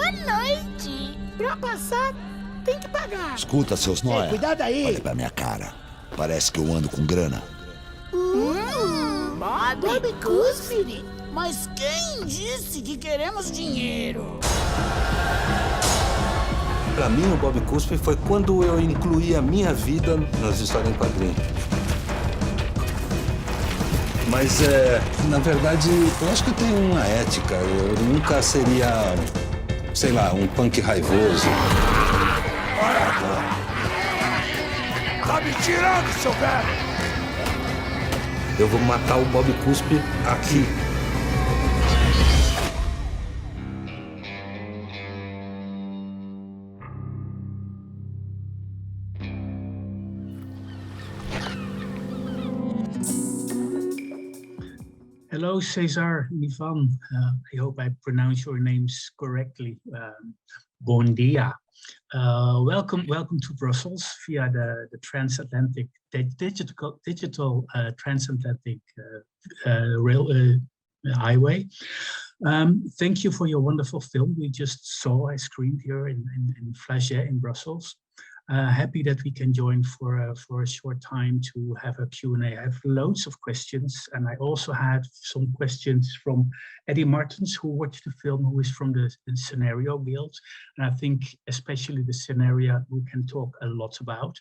Boa noite. Pra passar, tem que pagar. Escuta, seus nóia. Cuidado aí. Olha pra minha cara. Parece que eu ando com grana. Bob Cúspide. Mas quem disse que queremos dinheiro? Pra mim, o Bob Cúspide foi quando eu incluí a minha vida nas histórias em quadrinhos. Mas, na verdade, eu acho que eu tenho uma ética. Eu nunca seria, sei lá, um punk raivoso. Tá me tirando, seu velho. Eu vou matar o Bob Cúspide aqui. Hello, Cesar, Nivan. I hope I pronounce your names correctly. Bon dia. Welcome to Brussels via the transatlantic digital transatlantic rail highway. Thank you for your wonderful film we just saw. I screened here in Flagey in Brussels. Happy that we can join for a short time to have a Q&A. I have loads of questions, and I also had some questions from Eddie Martins, who watched the film, who is from the Scenario Guild. And I think especially the scenario we can talk a lot about.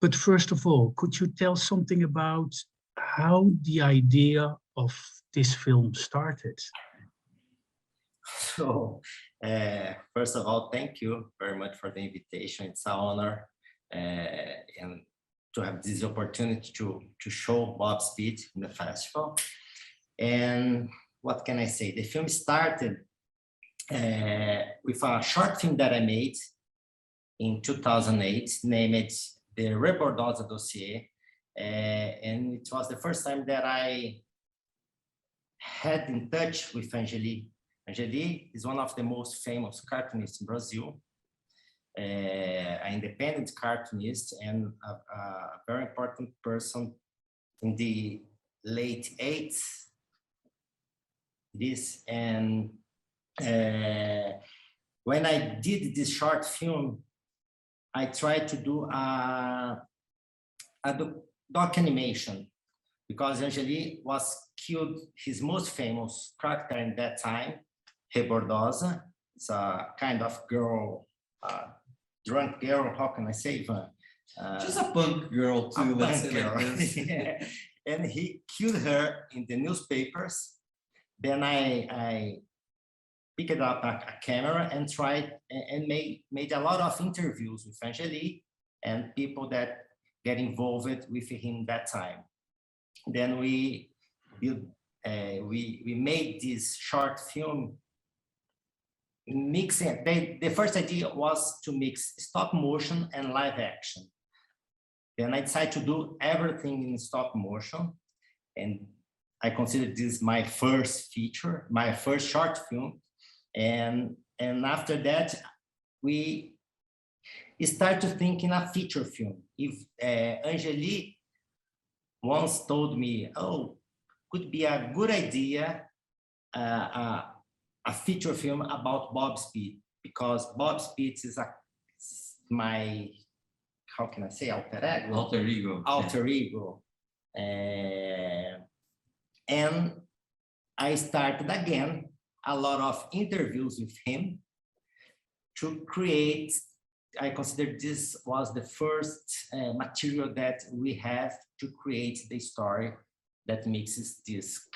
But first of all, could you tell something about how the idea of this film started? So, first of all, thank you very much for the invitation. It's an honor and to have this opportunity to show Bob Speed in the festival. And what can I say? The film started with a short film that I made in 2008, named The Rebordosa Dossier. And it was the first time that I had in touch with Angeli. Angeli is one of the most famous cartoonists in Brazil, an independent cartoonist and a very important person in the late 80s. And when I did this short film, I tried to do a doc animation, because Angeli was killed, his most famous character in that time, Rebordosa. It's a kind of girl, drunk girl, how can I say? Just a punk girl too. Yeah. And he killed her in the newspapers. Then I picked up a camera and tried and made a lot of interviews with Angeli and people that get involved with him that time. Then we made this short film mixing. The first idea was to mix stop motion and live action. Then I decided to do everything in stop motion, and I consider this my first feature, my first short film. And after that, we start to think in a feature film. If Angeli once told me, "Oh, could be a good idea a feature film about Bob Speed, because Bob Speed is my, how can I say, alter ego? Alter ego. Alter ego." And I started again a lot of interviews with him to create. I consider this was the first material that we have to create the story that mixes this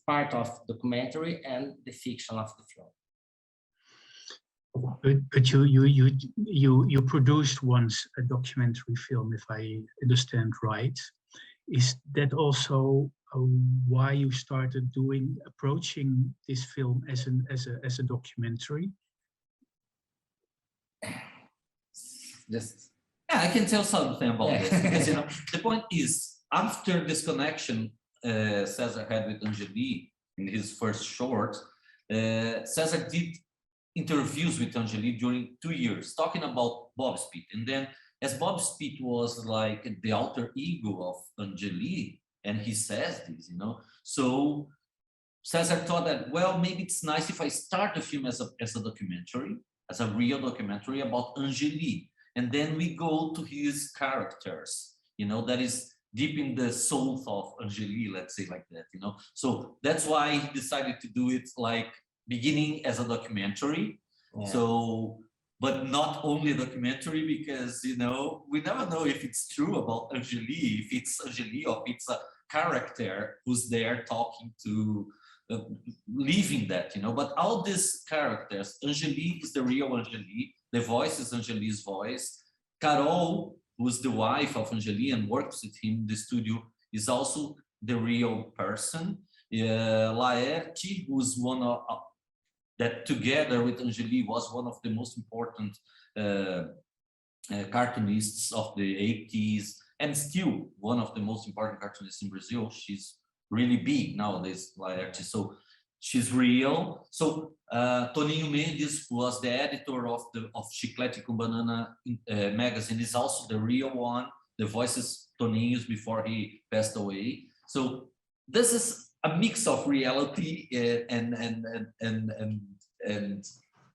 part of documentary and the fiction of the film. But you produced once a documentary film, if I understand right. Is that also why you started approaching this film as a documentary? I can tell something about this, because the point is, after this connection Cesar had with Angeli in his first short, Cesar did interviews with Angeli during 2 years, talking about Bob Speed. And then, as Bob Speed was like the alter ego of Angeli, and he says this, so Cesar thought that, well, maybe it's nice if I start the film as a documentary, as a real documentary about Angeli, and then we go to his characters, you know, that is deep in the soul of Angeli, let's say like that, you know. So that's why he decided to do it like beginning as a documentary. Yeah. So, but not only a documentary, because, you know, we never know if it's true about Angeli, if it's Angeli or if it's a character who's there talking to, living that, you know. But all these characters, Angeli is the real Angeli, the voice is Angeli's voice. Carol, who's the wife of Angeli and works with him in the studio, is also the real person. Laerte, who's one of that together with Angeli was one of the most important cartoonists of the 80s, and still one of the most important cartoonists in Brazil. She's really big nowadays, Laerte. So she's real. So Toninho Mendes was the editor of Chiclete com Banana magazine, is also the real one. The voice is Toninho's before he passed away. So this is a mix of reality and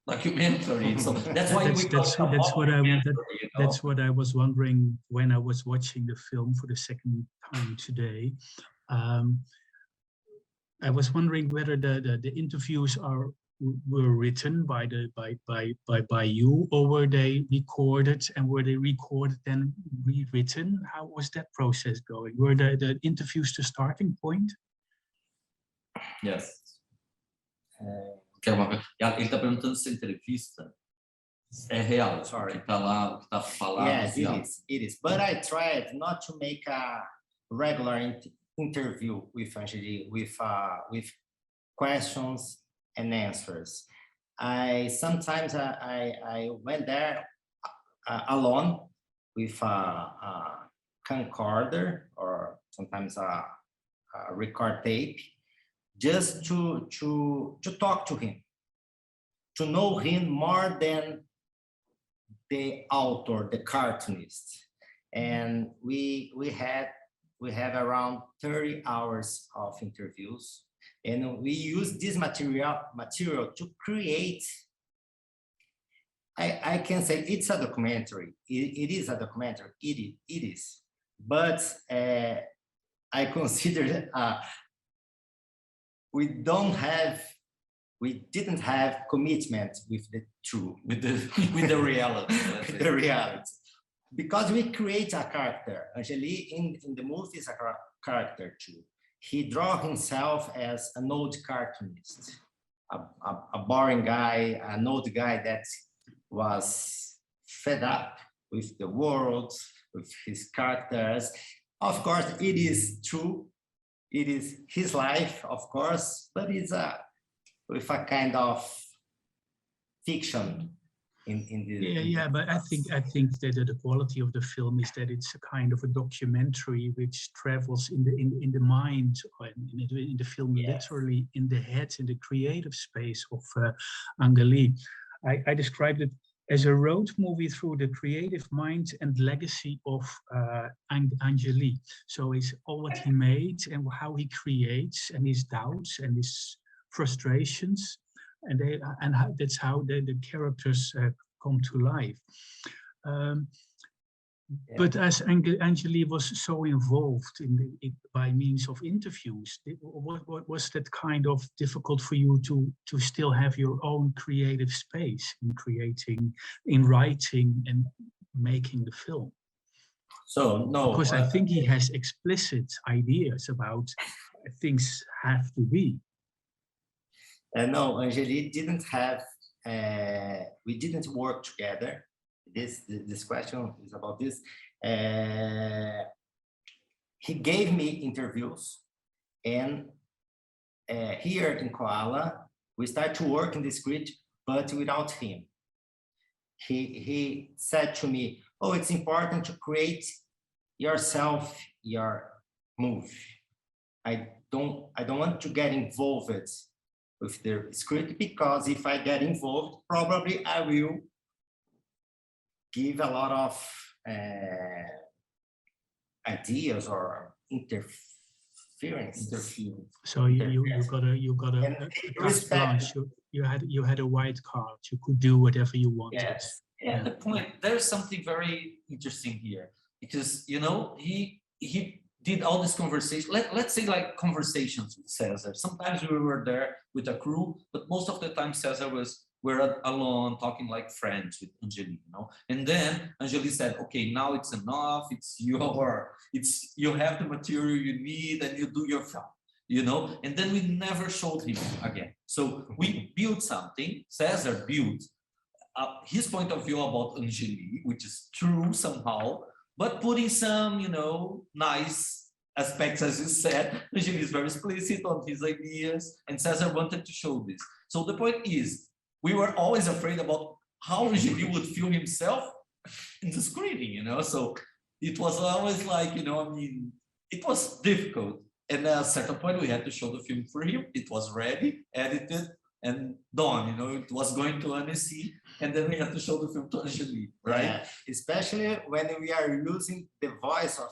documentary. So that's why that's what I was wondering when I was watching the film for the second time today. I was wondering whether the interviews were written by you, or were they recorded, and were they recorded and rewritten? How was that process going? Were the interviews the starting point? Yes. Ele está perguntando se a entrevista é real. Sorry. Que tá lá, o que tá falado. Yes, it is. But I tried not to make a regular interview with Angeli with questions and answers. Sometimes I went there alone with a camcorder or sometimes a record tape, just to talk to him, to know him more than the author, the cartoonist. And we have around 30 hours of interviews, and we use this material to create. I can say it's a documentary. It is a documentary. It is, but I consider we didn't have commitment with the truth, with the reality, with the reality. Because we create a character. Angeli in the movie is a character too. He draws himself as an old cartoonist, a boring guy, an old guy that was fed up with the world, with his characters. Of course, it is true. It is his life, of course, but it's with a kind of fiction. But I think that the quality of the film is that it's a kind of a documentary which travels in the mind, in the film, literally in the head, in the creative space of Angeli. I described it as a road movie through the creative mind and legacy of Angeli. So it's all what he made and how he creates, and his doubts and his frustrations. That's how the characters come to life. But as Angeli was so involved by means of interviews, what was that kind of difficult for you to still have your own creative space in creating, in writing and making the film? So no, because I think he has explicit ideas about things have to be. No, Angeli didn't have. We didn't work together. This question is about this. He gave me interviews, and here in Koala, we started to work in the script, but without him. He said to me, "Oh, it's important to create yourself, your movie. I don't want to get involved with the script, because if I get involved, probably I will give a lot of ideas or interference. So you got a And carte respect. blanche. You had a white card. You could do whatever you wanted. Yes. Yeah, the point, there's something very interesting here, because he did all this conversation, let's say like conversations with Cesar. Sometimes we were there with a crew, but most of the time Cesar we're alone talking like friends with Angeli, and then Angeli said, okay, now it's enough, you have the material you need and you do your film, and then we never showed him again. So we built something, Cesar built his point of view about Angeli, which is true somehow, but putting some, nice aspects, as you said. Angeli is very explicit on his ideas, and Cesar wanted to show this. So the point is, we were always afraid about how Angeli would feel himself in the screening, So it was always like, it was difficult. And at a certain point, we had to show the film for him. It was ready, edited, and done. It was going to Anima, and then we had to show the film to Angeli, right? Yeah. Especially when we are using the voice of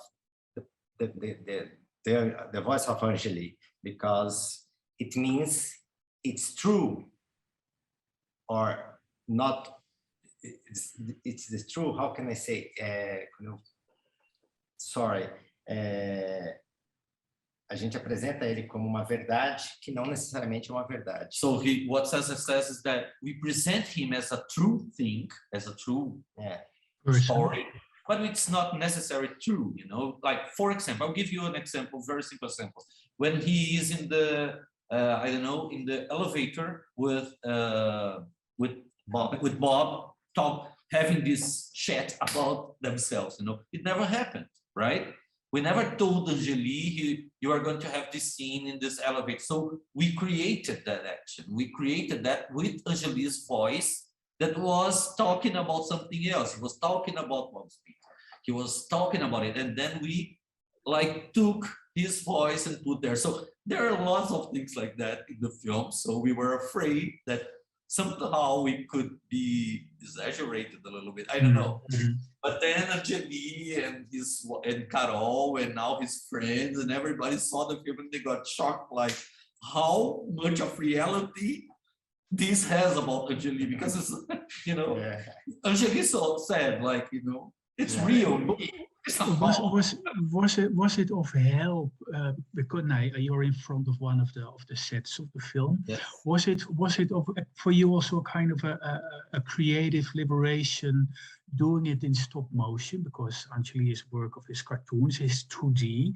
the voice of Angeli, because it means it's true or not. It's the true. How can I say? Sorry. A gente apresenta ele como uma verdade que não necessariamente é uma verdade. So what Cesar says is that we present him as a true thing, as a true story, but it's not necessarily true, Like, for example, I'll give you an example, very simple example. When he is in the, in the elevator with Bob, having this chat about themselves, it never happened, right? We never told Angeli, you are going to have this scene in this elevator. So we created that action. We created that with Angeli's voice that was talking about something else. He was talking about Bob's speech. He was talking about it. And then we took his voice and put there. So there are lots of things like that in the film. So we were afraid that somehow we could be exaggerated a little bit. I don't know. But then Angeli and Carol and now his friends and everybody saw the film and they got shocked, like how much of reality this has about Angeli, because it's, Angeli so sad, it's real. Was it of help because now you're in front of one of the sets of the film? Yes. Was it for you also kind of a creative liberation doing it in stop motion, because Angeli's work of his cartoons is 2D,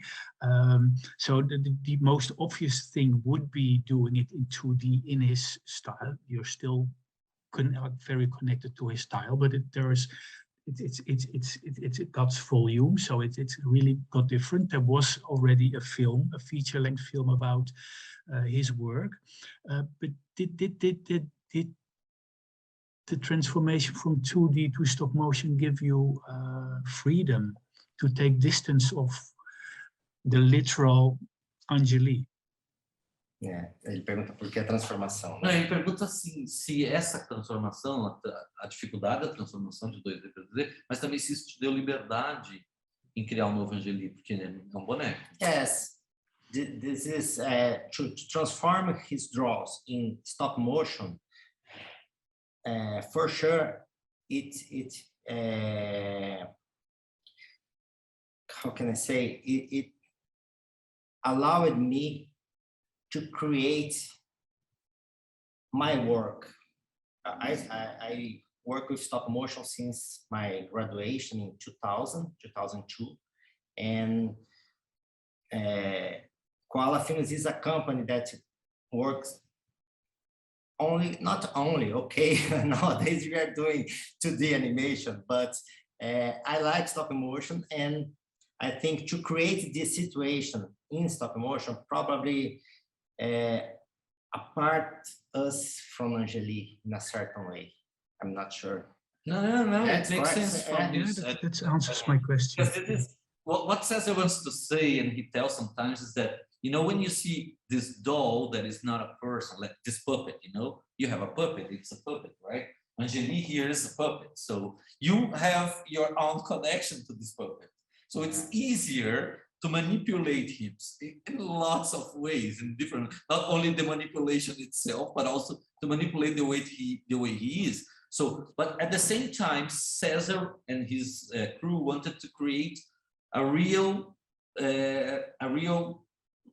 so the most obvious thing would be doing it in 2D in his style. You're still very connected to his style, but it got volume, so it's really got different. There was already a feature-length film about his work, but did the transformation from 2D to stop motion give you freedom to take distance of the literal Angeli? Ele pergunta por que a transformação. Não, ele pergunta assim, se essa transformação, a dificuldade da transformação de 2D para 3D, mas também se isso te deu liberdade em criar um novo Angeli, porque é um boneco. Yes, this is to transform his draws in stop motion. For sure, it how can I say, it allowed me to create my work. I work with stop motion since my graduation in 2002, and Koala Films is a company that works not only, okay, nowadays we are doing 2D animation, but I like stop motion, and I think to create this situation in stop motion probably apart us from Angeli in a certain way. I'm not sure. No, That's it makes correct. sense from this. That answers my question. Because it is, what Cesar wants to say, and he tells sometimes, is that, when you see this doll that is not a person, like this puppet, you have a puppet, it's a puppet, right? Angeli here is a puppet. So you have your own connection to this puppet. So it's easier to manipulate him in lots of ways, in different, not only the manipulation itself, but also to manipulate the way he is. So, but at the same time, Cesar and his crew wanted to create a real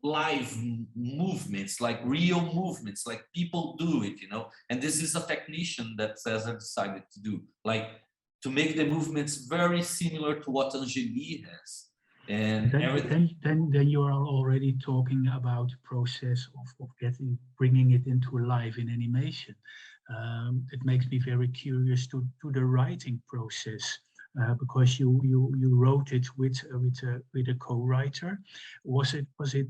live movements, like real movements, like people do it, you know. And this is a technician that Cesar decided to do, like to make the movements very similar to what Angeli has. And then you are already talking about the process of bringing it into life in animation. It makes me very curious to the writing process, because you wrote it with a co-writer. Was it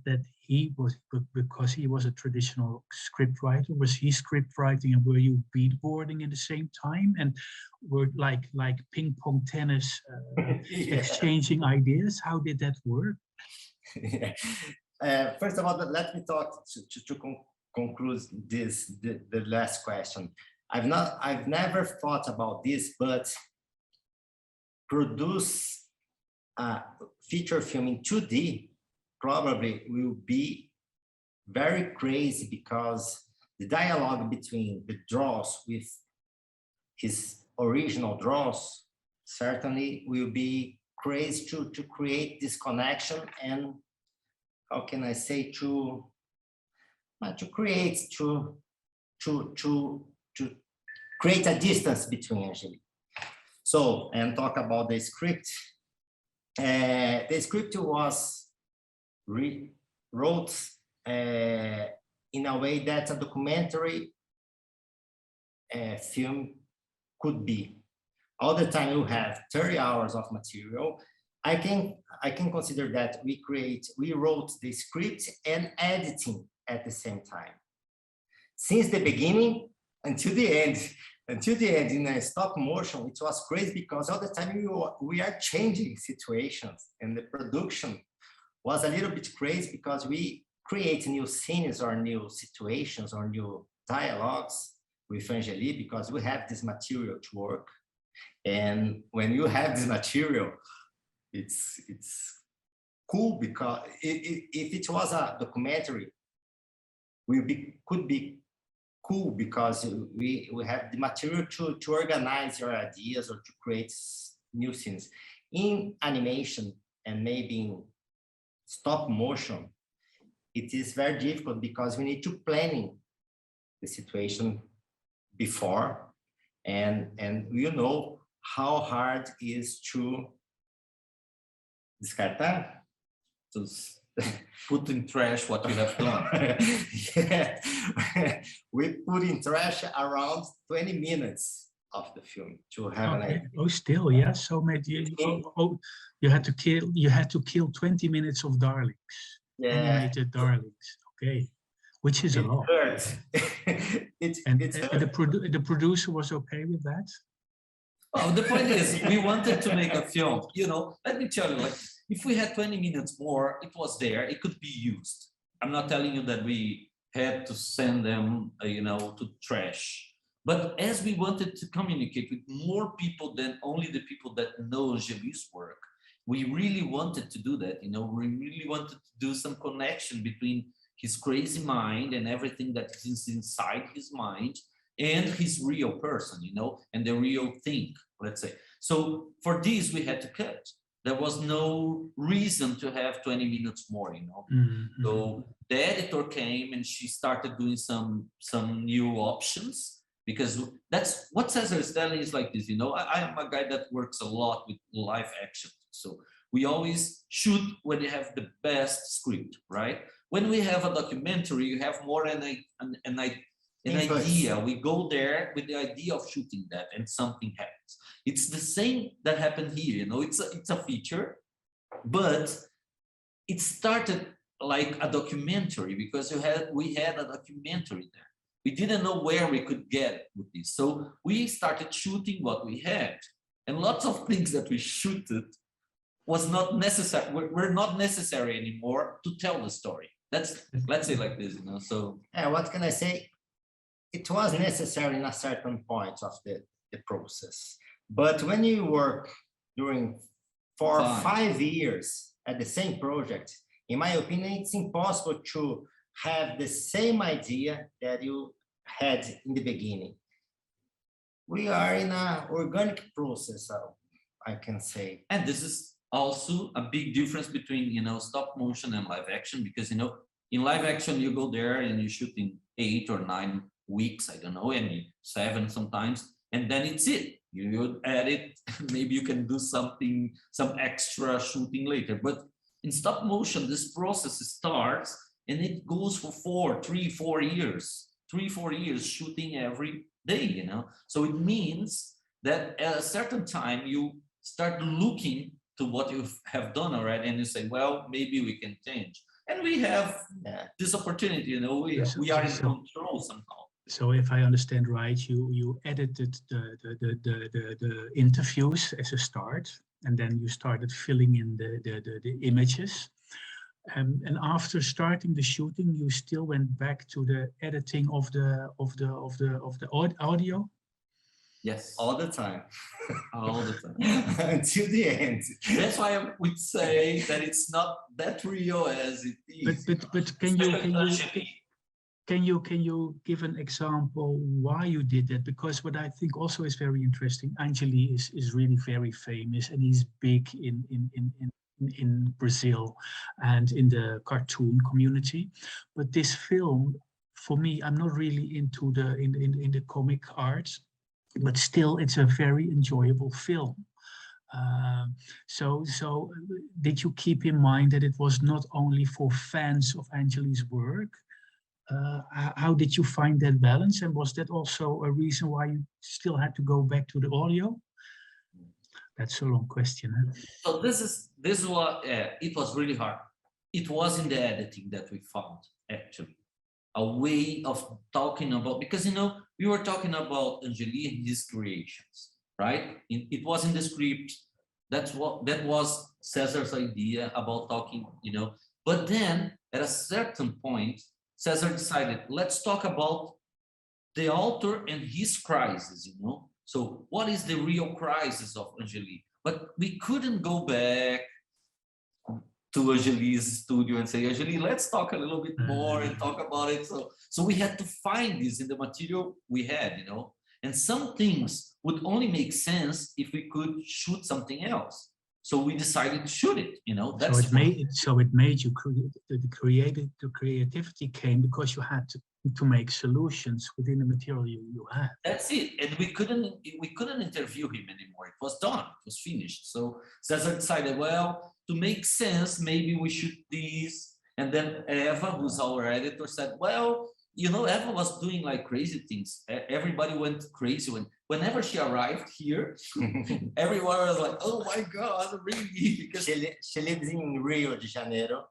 that he was, because he was a traditional script writer, was he script writing, and were you beatboarding at the same time, and were like ping pong tennis, exchanging ideas? How did that work? First of all, let me talk to conclude the last question. I've never thought about this, but produce a feature film in 2D probably will be very crazy, because the dialogue between the draws with his original draws certainly will be crazy to create this connection, and how can I say, to create a distance between Angeli. So, and talk about the script. The script was wrote in a way that a documentary film could be. All the time you have 30 hours of material. I can consider that we wrote the script and editing at the same time. Since the beginning until the end in a stop motion, it was crazy, because all the time we are changing situations, and the production was a little bit crazy, because we create new scenes or new situations or new dialogues with Angeli, because we have this material to work. And when you have this material, it's cool, because if it was a documentary, could be cool, because we have the material to organize your ideas or to create new scenes. In animation and maybe in stop motion, it is very difficult, because we need to planning the situation before, and you know how hard it is to descartar, to put in trash what you have done. Yeah. We put in trash around 20 minutes of the film to have an idea. Oh, still, yeah. So maybe you had to kill 20 minutes of darlings, animated darlings. Okay, which is a lot. And the producer was okay with that? Well, the point is, we wanted to make a film. You know, let me tell you, like, if we had 20 minutes more, it was there, it could be used. I'm not telling you that we had to send them, you know, to trash. But as we wanted to communicate with more people than only the people that know Angeli's work, we really wanted to do that. You know, we really wanted to do some connection between his crazy mind and everything that is inside his mind and his real person, you know, and the real thing, let's say. So for this, we had to cut. There was no reason to have 20 minutes more, you know. Mm-hmm. So the editor came and she started doing some new options, because that's what Cesar is telling is like this, you know. I am a guy that works a lot with live action. So we always shoot when you have the best script, right? When we have a documentary, you have more an idea. We go there with the idea of shooting that, and something happens. It's the same that happened here, you know. It's a feature, but it started like a documentary, because we had a documentary there. We didn't know where we could get with this, so we started shooting what we had, and lots of things that we shooted was not necessary. Were not necessary anymore to tell the story. Let's say like this, you know. So yeah, what can I say? It was necessary in a certain point of the process. But when you work during 4 or 5 years at the same project, in my opinion, it's impossible to have the same idea that you had in the beginning. We are in an organic process, I can say. And this is also a big difference between, stop motion and live action, because, in live action, you go there and you shoot in 8 or 9 weeks, I don't know, and 7 sometimes, and then it's it. You edit, maybe you can do some extra shooting later. But in stop motion, this process starts and it goes for 3-4 years, 3-4 years shooting every day, So it means that at a certain time you start looking to what you have done already and you say, well, maybe we can change. And we have this opportunity, we are in control somehow. So if I understand right, you edited the interviews as a start, and then you started filling in the images. And after starting the shooting, you still went back to the editing of the audio. Yes, All the time. all the time. Until the end. That's why I would say that it's not that real as it is. But can you give an example why you did that? Because what I think also is very interesting, Angeli is really very famous and he's big in Brazil and in the cartoon community. But this film, for me, I'm not really into the comic arts, but still it's a very enjoyable film. So did you keep in mind that it was not only for fans of Angeli's work? How did you find that balance, and was that also a reason why you still had to go back to the audio? That's a long question. Huh? So this is what it was really hard. It was in the editing that we found actually a way of talking about, because we were talking about Angeli and his creations, right? It was in the script. That was Cesar's idea about talking, But then at a certain point, Cesar decided, let's talk about the author and his crisis, So what is the real crisis of Angeli? But we couldn't go back to Angeli's studio and say, Angeli, let's talk a little bit more and talk about it. So we had to find this in the material we had, And some things would only make sense if we could shoot something else. So we decided to shoot it, That's so it made you the creativity came because you had to make solutions within the material you had. That's it. And we couldn't interview him anymore. It was done. It was finished. So Cesar decided, well, to make sense, maybe we shoot this. And then Eva, who's our editor, said, well, Eva was doing like crazy things. Everybody went crazy whenever she arrived here. Everyone was like, "Oh my God, really?" Because she lives in Rio de Janeiro,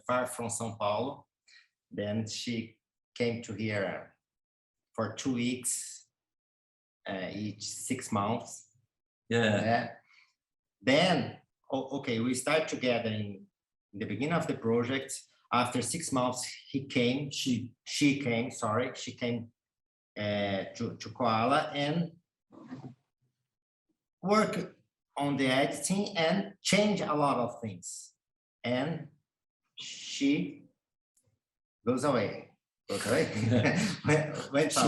far from São Paulo. Then she came to here for 2 weeks, each 6 months. Then, we start together in the beginning of the project. After 6 months, she came to Koala and work on the editing and change a lot of things. And she goes away. She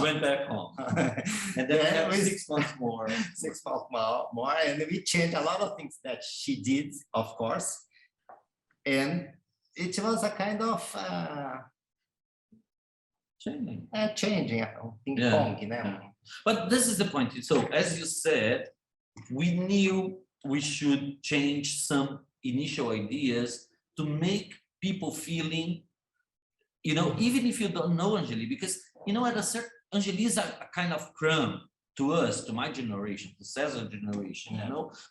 went back home. And then 6 months more. 6 months more. And we changed a lot of things that she did, of course. And it was a kind of changing ping-pong, But this is the point. So as you said, we knew we should change some initial ideas to make people feeling, even if you don't know Angeli, because, at a certain, Angeli is a kind of crumb to us, to my generation, to Cesar generation,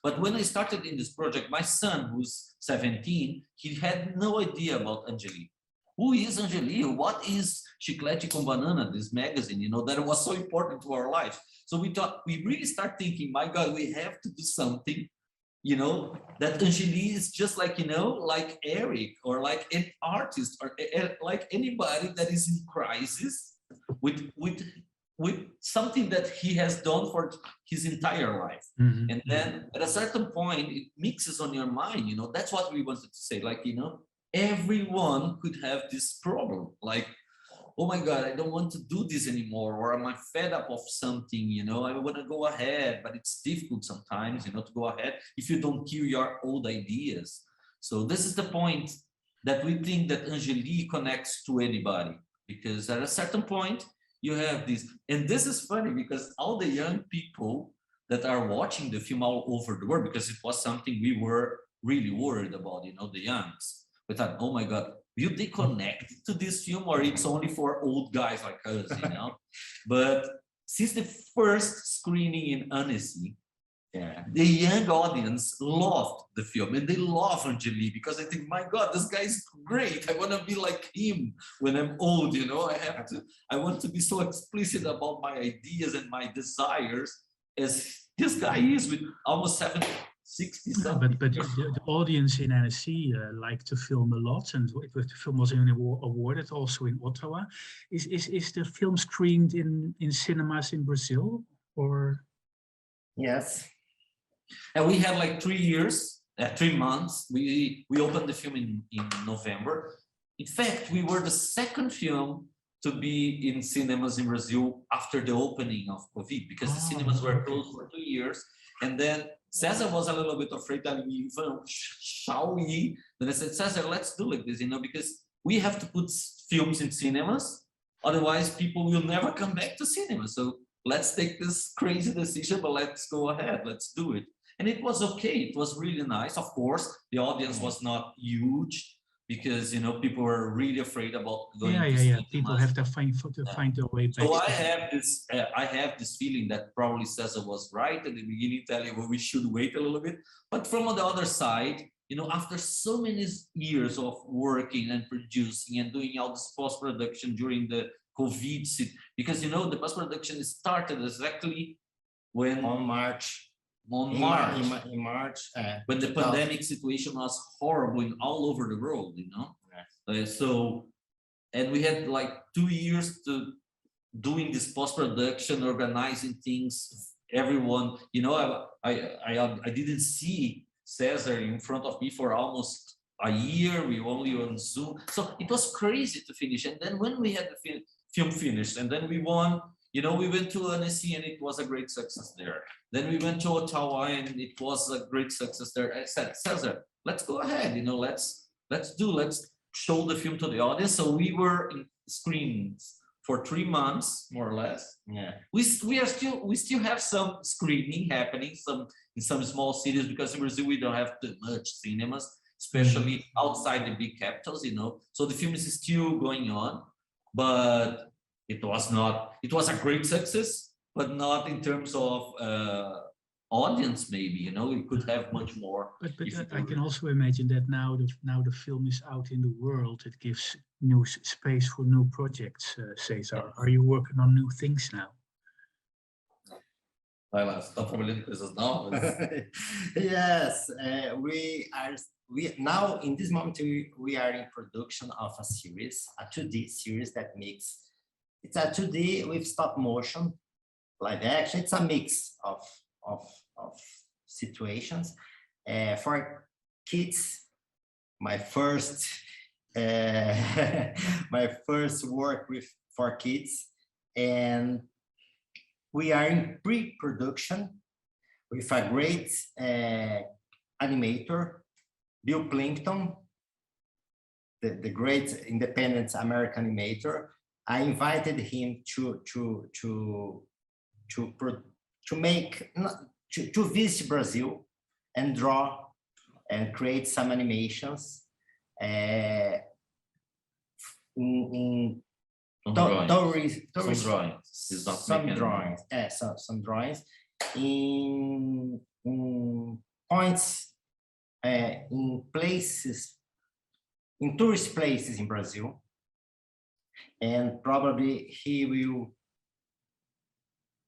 But when I started in this project, my son, who's 17, he had no idea about Angeli. Who is Angeli? What is Chiclete com Banana, this magazine, that was so important to our life. So we really start thinking, my God, we have to do something, that Angeli is just like, like Eric, or like an artist, or like anybody that is in crisis with with something that he has done for his entire life. Mhm. And then at a certain point, it mixes on your mind, you know, that's what we wanted to say. Like, you know, everyone could have this problem. Like, oh my God, I don't want to do this anymore, or am I fed up of something, you know, I want to go ahead, but it's difficult sometimes, you know, to go ahead if you don't kill your old ideas. So this is the point that we think that Angeli connects to anybody, because at a certain point you have this, and this is funny because all the young people that are watching the film all over the world, because it was something we were really worried about, you know, the youngs. We thought, oh my God, will they connect to this film, or it's only for old guys like us, you know? But since the first screening in Annecy, the young audience loved the film, and they love Angeli because I think, my God, this guy is great. I want to be like him when I'm old, you know. I want to be so explicit about my ideas and my desires as this guy is with almost 70, 60 Yeah, something. but the audience in Annecy liked the film a lot, and the film was even awarded also in Ottawa. Is the film screened in cinemas in Brazil, or? Yes. And we had like 3 months. We opened the film in November. In fact, we were the second film to be in cinemas in Brazil after the opening of COVID, because the cinemas were closed for 2 years. And then Cesar was a little bit afraid that shall we? Then I said, Cesar, let's do like this, you know, because we have to put films in cinemas. Otherwise, people will never come back to cinema. So let's take this crazy decision, but let's go ahead. Let's do it. And it was okay. It was really nice. Of course, the audience was not huge because, you know, people were really afraid about going to cinema. People have to find their way back. So I have this feeling that probably Cesar was right at the beginning, telling well, we should wait a little bit. But from the other side, you know, after so many years of working and producing and doing all this post-production during the COVID, because, you know, the post-production started exactly when In March, when the pandemic situation was horrible all over the world, you know. So, and we had like 2 years to doing this post-production, organizing things. Everyone, you know, I didn't see Cesar in front of me for almost a year. We were only on Zoom, so it was crazy to finish. And then when we had the film finished, and then we won. You know, we went to Annecy and it was a great success there. Then we went to Ottawa and it was a great success there. I said, Cesar, let's go ahead. You know, let's show the film to the audience. So we were in screens for 3 months, more or less. Yeah. We still have some screening happening in some small cities, because in Brazil we don't have too much cinemas, especially outside the big capitals. You know, so the film is still going on, but it was a great success, but not in terms of audience, maybe, you know, it could have much more. But I can also imagine that now the film is out in the world, it gives new space for new projects. Cesar, are you working on new things now? Está trabalhando coisas novas. Yes, we now in this moment we are in production of a series, a 2D series that makes. It's a 2D with stop motion, live action. It's a mix of situations. For kids, my first work for kids, and we are in pre-production with a great animator, Bill Plimpton, the great independent American animator. I invited him to visit Brazil and draw and create some animations some drawings in points in places, in tourist places in Brazil. And probably he will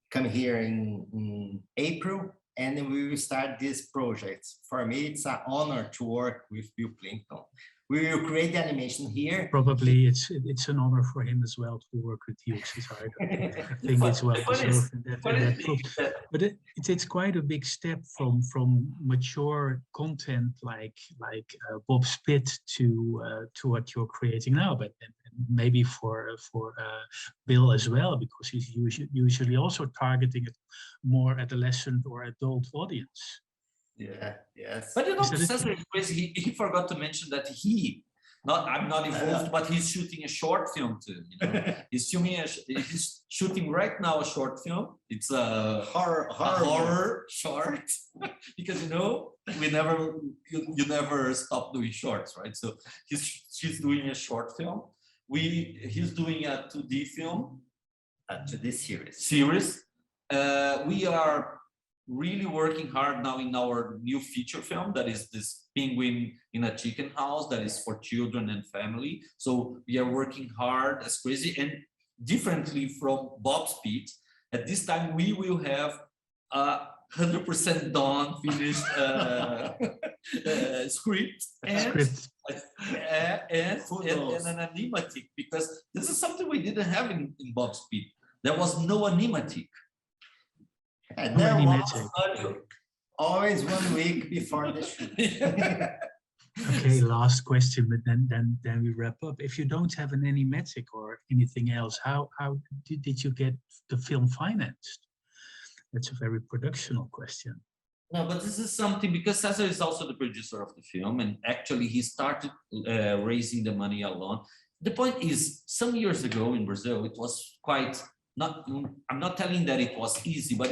come here in April, and we will start this project. For me, it's an honor to work with Bill Plimpton. we will create the animation here. Probably it's an honor for him as well to work with you, Cesar. I think it's well deserved in that group. But it's quite a big step from mature content like Bob Spit to what you're creating now. But maybe for Bill as well, because he's usually also targeting a more adolescent or adult audience. Yeah, yes. But you know, Cesar is crazy. He forgot to mention that I'm not involved, but he's shooting a short film too. You know, he's shooting right now a short film. It's a horror short because you know you never stop doing shorts, right? So she's doing a short film. He's doing a 2D film, a 2D series. We are really working hard now in our new feature film that is this penguin in a chicken house that is for children and family. So we are working hard as crazy, and differently from Bob Speed, at this time we will have a 100% done finished script and an animatic, because this is something we didn't have in Bob Speed. There was no animatic. And there was always 1 week before the shoot. Okay, last question, but then we wrap up. If you don't have an animatic or anything else, how did you get the film financed? That's a very productional question. No, but this is something, because Cesar is also the producer of the film, and actually he started raising the money alone. The point is, some years ago in Brazil, it was quite I'm not telling that it was easy, but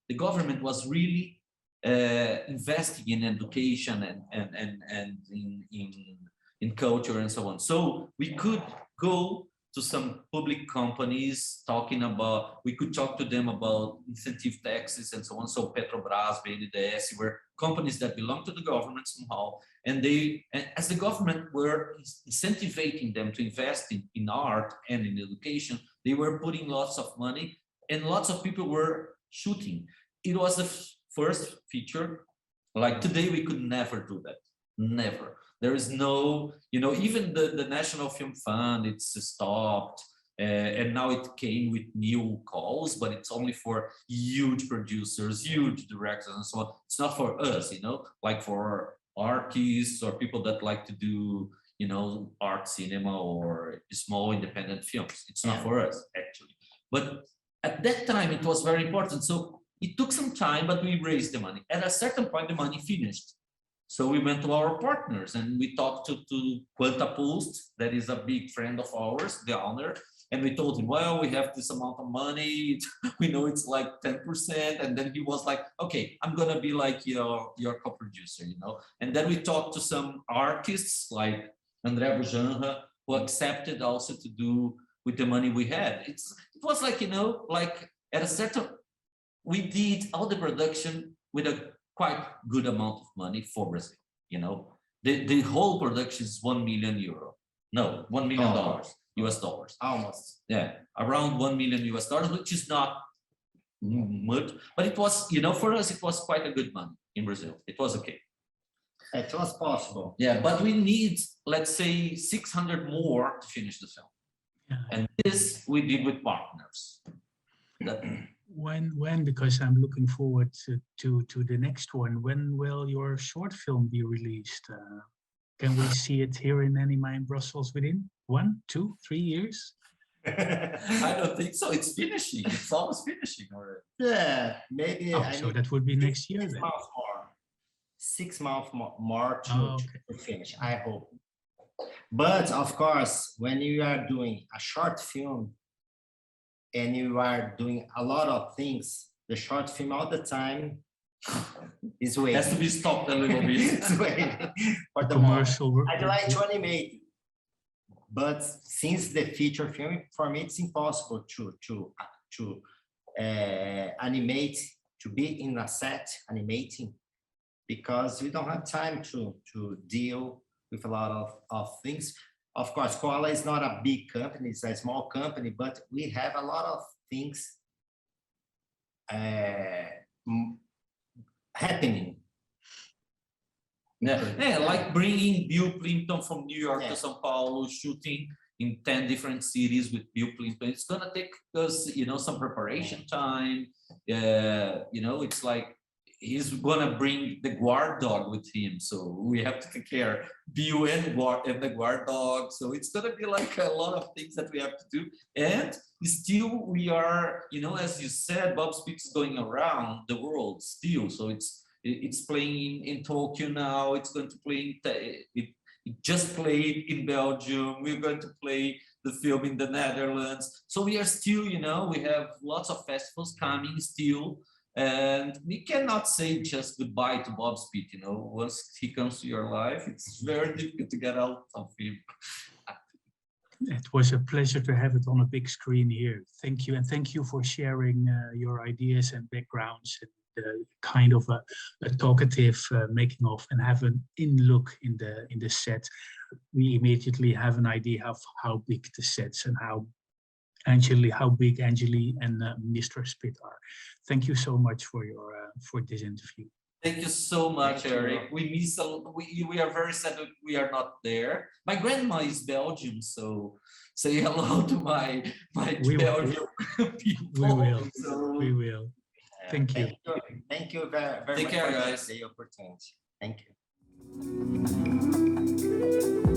the government was really investing in education and in culture and so on. So we could go to some public companies we could talk to them about incentive taxes and so on. So Petrobras, BNDES were companies that belong to the government somehow. And as the government were incentivizing them to invest in art and in education, they were putting lots of money and lots of people were shooting. It was the first feature. Like today, we could never do that. Never. There is no, even the National Film Fund, it's stopped. And now it came with new calls, but it's only for huge producers, huge directors and so on. It's not for us, like for artists or people that like to do, art cinema or small independent films. It's not for us, actually. But at that time, it was very important. So it took some time, but we raised the money. At a certain point, the money finished. So we went to our partners and we talked to Quand Angeli, that is a big friend of ours, the owner. And we told him, well, we have this amount of money. We know it's like 10%. And then he was like, okay, I'm going to be like your co-producer, And then we talked to some artists like André Bujanra, who accepted also to do with the money we had. It was like, like at a certain, we did all the production with a quite good amount of money for Brazil, The whole production is €1 million. No, $1 million. US dollars. Almost. Yeah, around $1 million US dollars, which is not much, but it was, for us, it was quite a good money in Brazil. It was okay. It was possible. Yeah, but we need, let's say, 600 more to finish the film. Yeah. And this we did with partners. When, because I'm looking forward to the next one, when will your short film be released? Can we see it here in Anima in Brussels within 1, 2, 3 years? I don't think so. It's finishing. It's almost finishing already. Yeah, maybe. So that would be next year then. 6 months more to finish, I hope. But of course, when you are doing a short film and you are doing a lot of things, the short film all the time is waiting. Has to be stopped a little bit. It's waiting for the commercial work. I'd like to animate, but since the feature film, for me, it's impossible to animate, to be in a set animating, because we don't have time to deal with a lot of things. Of course, Koala is not a big company, it's a small company, but we have a lot of things happening. Yeah, like bringing Bill Clinton from New York to São Paulo, shooting in 10 different cities with Bill Clinton. It's gonna take us, some preparation time. It's like he's gonna bring the guard dog with him, so we have to take care Bill and the guard dog. So it's gonna be like a lot of things that we have to do, and still we are, as you said, Bob Speaks going around the world still. So it's playing in Tokyo now. It's going to play it just played in Belgium. We're going to play the film in the Netherlands. So we are still, we have lots of festivals coming still. And we cannot say just goodbye to Bob Speed, once he comes to your life, it's very difficult to get out of him. It was a pleasure to have it on a big screen here. Thank you. And thank you for sharing your ideas and backgrounds and kind of a talkative making of, and have an in-look in the set. We immediately have an idea of how big the sets and how big Angeli and Mr. Spit are. Thank you so much for this interview. Thank you so much, Eric. We miss we are very sad that we are not there. My grandma is Belgium, so say hello to my Belgian people. We will. Thank you. Thank you very Take much care, for guys. the opportunity. Thank you.